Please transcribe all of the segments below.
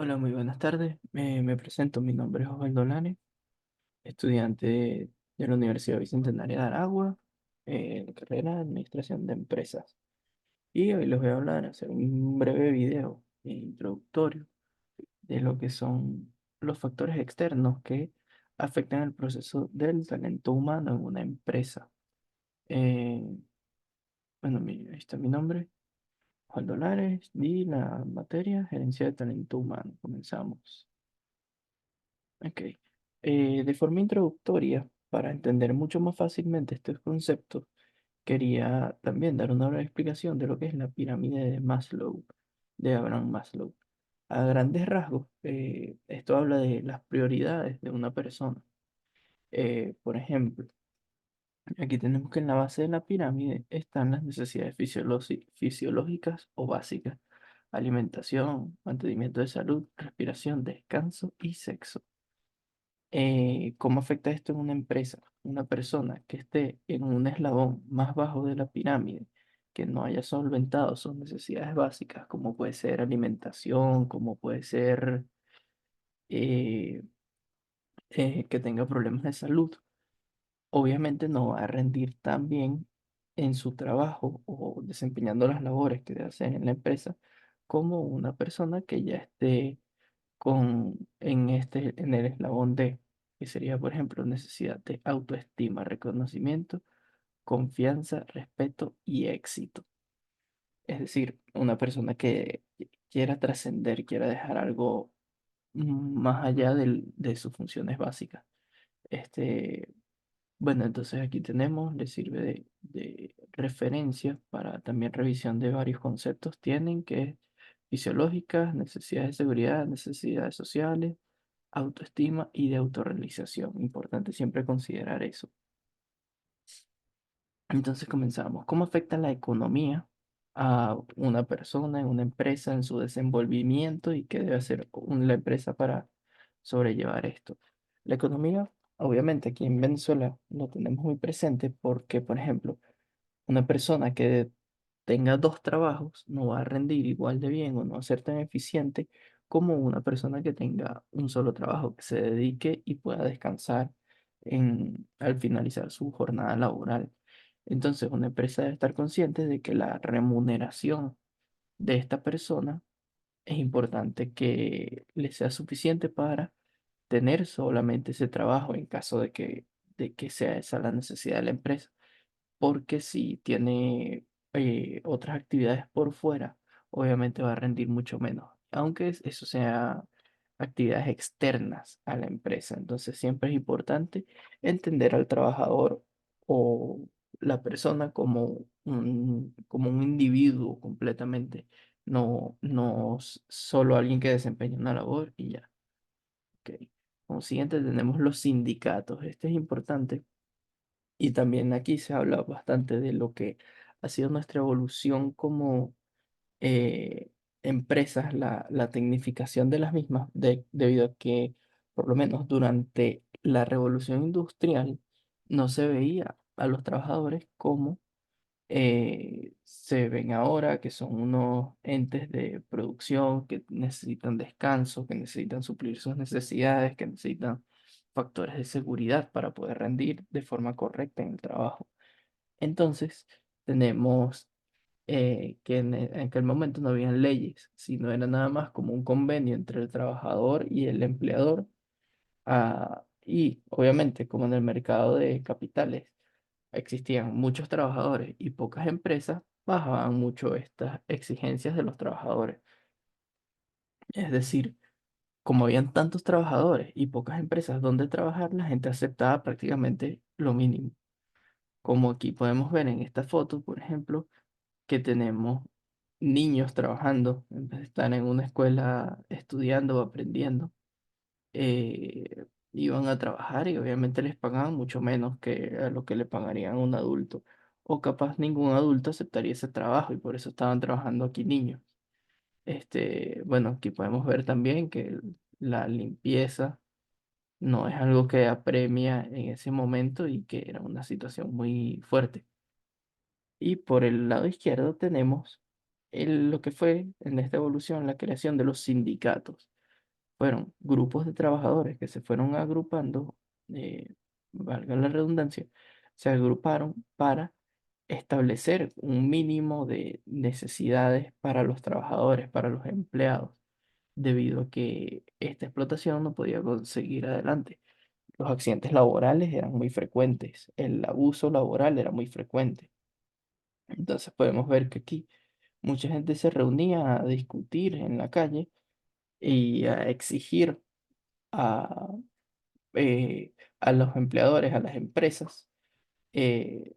Hola, muy buenas tardes. Me presento, mi nombre es Osvaldo Lane, estudiante de la Universidad Bicentenaria de Aragua, en la carrera de Administración de Empresas. Y hoy les voy a hablar, hacer un breve video introductorio de lo que son los factores externos que afectan el proceso del talento humano en una empresa. Eh, ahí está mi nombre, Osvaldo Lares, y la materia Gerencia de Talento Humano. Comenzamos. Ok. De forma introductoria, para entender mucho más fácilmente estos conceptos, quería también dar una breve explicación de lo que es la pirámide de Maslow, de Abraham Maslow. A grandes rasgos, esto habla de las prioridades de una persona. Por ejemplo, aquí tenemos que en la base de la pirámide están las necesidades fisiológicas o básicas: alimentación, mantenimiento de salud, respiración, descanso y sexo. ¿Cómo afecta esto en una empresa? Una persona que esté en un eslabón más bajo de la pirámide, que no haya solventado sus necesidades básicas, como puede ser alimentación, como puede ser eh, que tenga problemas de salud, obviamente no va a rendir tan bien en su trabajo o desempeñando las labores que debe hacer en la empresa como una persona que ya esté en el eslabón D, que sería, por ejemplo, necesidad de autoestima, reconocimiento, confianza, respeto y éxito. Es decir, una persona que quiera trascender, quiera dejar algo más allá de sus funciones básicas. Este, bueno, entonces aquí tenemos, le sirve de referencia para también revisión de varios conceptos. Tienen que es fisiológicas, necesidades de seguridad, necesidades sociales, autoestima y de autorrealización. Importante siempre considerar eso. Entonces comenzamos. ¿Cómo afecta la economía a una persona, en una empresa, en su desenvolvimiento y qué debe hacer la empresa para sobrellevar esto? La economía, obviamente, aquí en Venezuela lo tenemos muy presente porque, por ejemplo, una persona que tenga dos trabajos no va a rendir igual de bien o no va a ser tan eficiente como una persona que tenga un solo trabajo, que se dedique y pueda descansar al finalizar su jornada laboral. Entonces, una empresa debe estar consciente de que la remuneración de esta persona es importante que le sea suficiente para tener solamente ese trabajo en caso de que sea esa la necesidad de la empresa, porque si tiene otras actividades por fuera, obviamente va a rendir mucho menos, aunque eso sea actividades externas a la empresa. Entonces siempre es importante entender al trabajador o la persona como un individuo completamente, no solo alguien que desempeña una labor y ya. Ok. Como siguiente tenemos los sindicatos. Este es importante y también aquí se habla bastante de lo que ha sido nuestra evolución como eh, empresas, la tecnificación de las mismas, debido a que por lo menos durante la revolución industrial no se veía a los trabajadores como se ven ahora, que son unos entes de producción que necesitan descanso, que necesitan suplir sus necesidades, que necesitan factores de seguridad para poder rendir de forma correcta en el trabajo. Entonces, tenemos que en aquel momento no habían leyes, sino era nada más como un convenio entre el trabajador y el empleador. Y obviamente, como en el mercado de capitales existían muchos trabajadores y pocas empresas, bajaban mucho estas exigencias de los trabajadores. Es decir, como habían tantos trabajadores y pocas empresas donde trabajar, la gente aceptaba prácticamente lo mínimo. Como aquí podemos ver en esta foto, por ejemplo, que tenemos niños trabajando en vez de estar en una escuela estudiando o aprendiendo. Iban a trabajar y obviamente les pagaban mucho menos que a lo que le pagarían a un adulto. O capaz ningún adulto aceptaría ese trabajo y por eso estaban trabajando aquí niños. Bueno, aquí podemos ver también que la limpieza no es algo que apremia en ese momento y que era una situación muy fuerte. Y por el lado izquierdo tenemos lo que fue en esta evolución la creación de los sindicatos. fueron grupos de trabajadores que se fueron agrupando, valga la redundancia, se agruparon para establecer un mínimo de necesidades para los trabajadores, para los empleados, debido a que esta explotación no podía conseguir adelante. Los accidentes laborales eran muy frecuentes, el abuso laboral era muy frecuente. Entonces podemos ver que aquí mucha gente se reunía a discutir en la calle y a exigir a, a los empleadores, a las empresas, eh,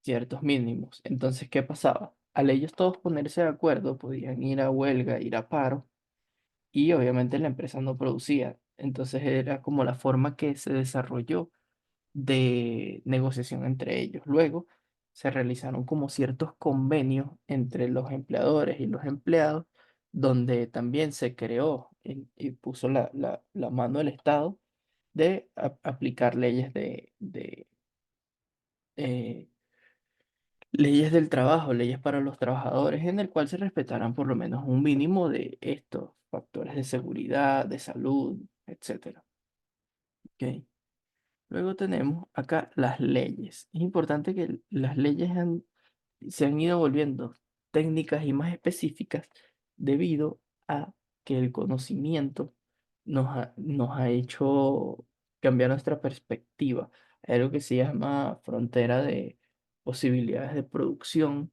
ciertos mínimos. Entonces, ¿qué pasaba? Al ellos todos ponerse de acuerdo, podían ir a huelga, ir a paro, y obviamente la empresa no producía. Entonces era como la forma que se desarrolló de negociación entre ellos. Luego se realizaron como ciertos convenios entre los empleadores y los empleados, donde también se creó y puso la mano del Estado de aplicar leyes eh, leyes del trabajo, leyes para los trabajadores, en el cual se respetaran por lo menos un mínimo de estos factores de seguridad, de salud, etcétera. ¿Ok? Luego tenemos acá las leyes. Es importante que las leyes se han ido volviendo técnicas y más específicas debido a que el conocimiento nos ha hecho cambiar nuestra perspectiva. Hay algo que se llama frontera de posibilidades de producción,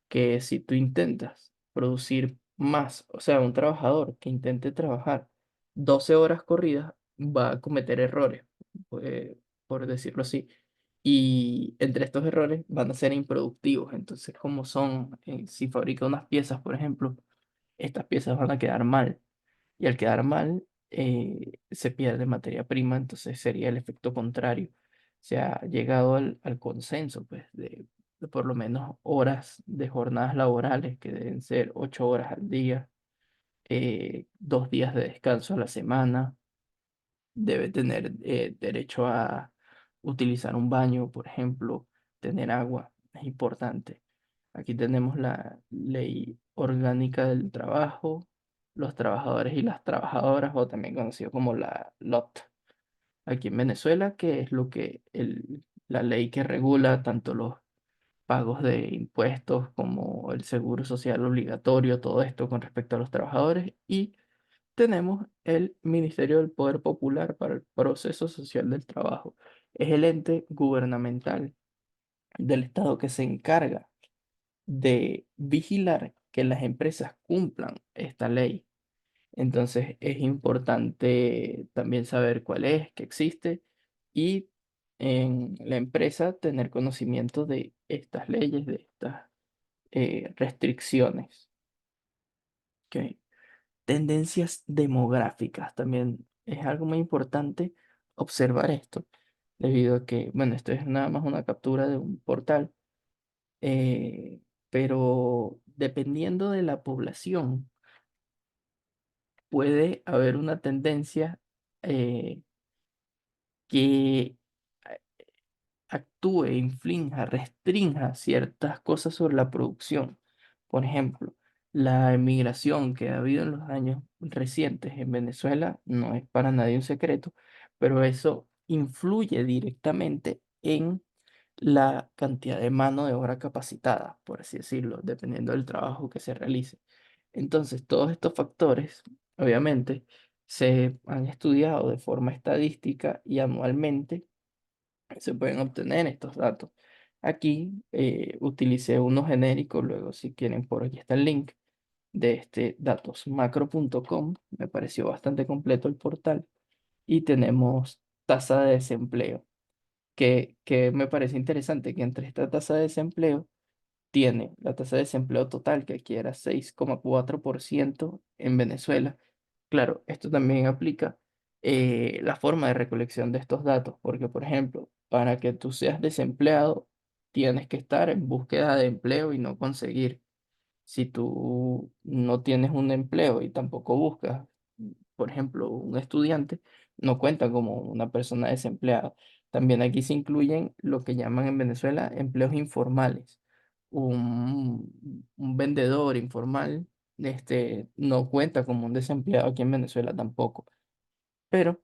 que si tú intentas producir más, o sea, un trabajador que intente trabajar 12 horas corridas va a cometer errores, eh, por decirlo así. Y entre estos errores van a ser improductivos. Entonces, como son, si fabrica unas piezas, por ejemplo, estas piezas van a quedar mal. Y al quedar mal, se pierde materia prima, entonces sería el efecto contrario. Se ha llegado al consenso, pues, de por lo menos horas de jornadas laborales, que deben ser 8 horas al día, 2 días de descanso a la semana, debe tener derecho a utilizar un baño, por ejemplo, tener agua, es importante. Aquí tenemos la ley orgánica del trabajo, los trabajadores y las trabajadoras, o también conocido como la LOT, aquí en Venezuela, que es lo que la ley que regula tanto los pagos de impuestos como el seguro social obligatorio, todo esto con respecto a los trabajadores. Y tenemos el Ministerio del Poder Popular para el Proceso Social del Trabajo. Es el ente gubernamental del Estado que se encarga de vigilar que las empresas cumplan esta ley. Entonces es importante también saber cuál es, que existe, y en la empresa tener conocimiento de estas leyes, de estas restricciones. ¿Ok? Tendencias demográficas. También es algo muy importante observar esto, debido a que, bueno, esto es nada más una captura de un portal, eh, pero dependiendo de la población, puede haber una tendencia eh, que actúe, inflinja, restrinja ciertas cosas sobre la producción. Por ejemplo, la emigración que ha habido en los años recientes en Venezuela no es para nadie un secreto, pero eso influye directamente en la cantidad de mano de obra capacitada, por así decirlo, dependiendo del trabajo que se realice. Entonces, todos estos factores, obviamente, se han estudiado de forma estadística y anualmente se pueden obtener estos datos. Aquí utilicé uno genérico, luego si quieren por aquí está el link de este datosmacro.com, me pareció bastante completo el portal, y tenemos tasa de desempleo, que me parece interesante que entre esta tasa de desempleo tiene la tasa de desempleo total, que aquí era 6,4% en Venezuela. Claro, esto también aplica la forma de recolección de estos datos, porque, por ejemplo, para que tú seas desempleado, tienes que estar en búsqueda de empleo y no conseguir. Si tú no tienes un empleo y tampoco buscas, por ejemplo, un estudiante, no cuenta como una persona desempleada. También aquí se incluyen lo que llaman en Venezuela empleos informales. Un vendedor informal no cuenta como un desempleado aquí en Venezuela tampoco. Pero,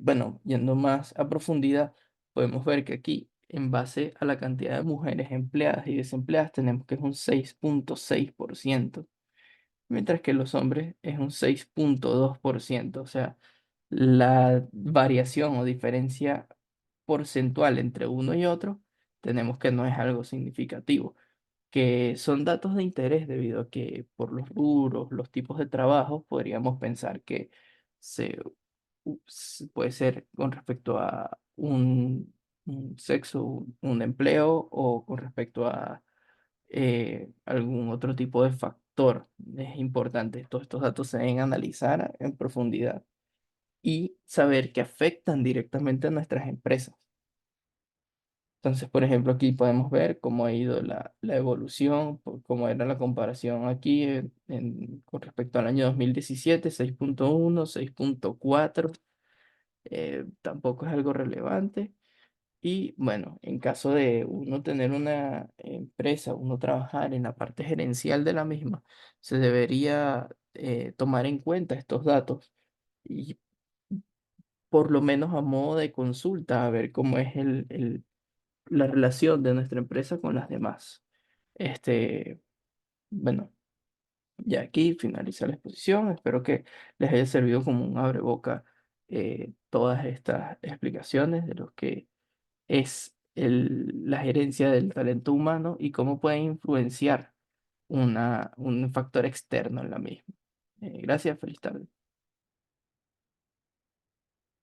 bueno, yendo más a profundidad, podemos ver que aquí, en base a la cantidad de mujeres empleadas y desempleadas, tenemos que es un 6,6%, mientras que los hombres es un 6,2%. O sea, la variación o diferencia porcentual entre uno y otro, tenemos que no es algo significativo, que son datos de interés debido a que por los rubros, los tipos de trabajo, podríamos pensar que se, puede ser con respecto a un sexo, un empleo o con respecto a algún otro tipo de factor. Es importante, todos estos datos se deben analizar en profundidad y saber que afectan directamente a nuestras empresas. Entonces, por ejemplo, aquí podemos ver cómo ha ido la evolución, cómo era la comparación aquí con respecto al año 2017, 6,1, 6,4, tampoco es algo relevante. Y bueno, en caso de uno tener una empresa, uno trabajar en la parte gerencial de la misma, se debería tomar en cuenta estos datos y por lo menos a modo de consulta, a ver cómo es la relación de nuestra empresa con las demás. Este, bueno, ya aquí finaliza la exposición. Espero que les haya servido como un abreboca todas estas explicaciones de lo que es la gerencia del talento humano y cómo puede influenciar un factor externo en la misma. Gracias, feliz tarde.